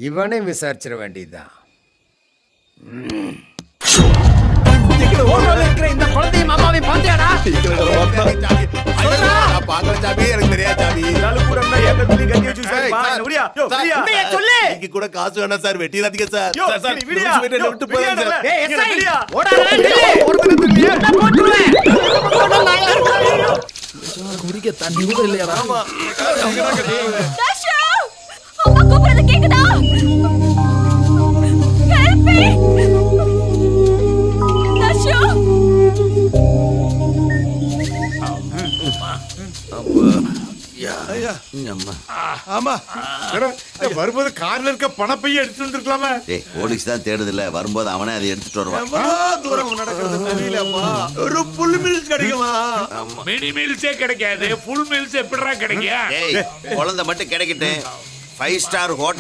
இவனை விசாரிச்சிட வேண்டியதுதான். இந்த குழந்தைய மாமாவை பாத்தியாடா? கூட காசு வேணாம் சார், வெட்டிடாதீங்க சார். குடிக்க தண்ணி கூட இல்லையாடா? அம்மா கூப்பிடுறது கேக்குதா? ஹெல்ப் மீ தஷு. வரும்போது கார்ல இருக்க பணப்பைய எடுத்து வந்துருக்கலாமே. போலீஸ் தான் தேடுதில்ல, வரும்போது அவனே அதை எடுத்துட்டு வருவான். தூரம் நடக்கிறது தெரியலம்மா. ஒரு புல் மில்ஸ் கிடைக்குமா? மினி மீல்ஸே கிடைக்காது, ஃபுல் மீல்ஸ் எப்படிடா கிடைக்கும்? குழந்தை மட்டும் கிடைக்கட்டும், 5 ஸ்டார் ஹோட்டல்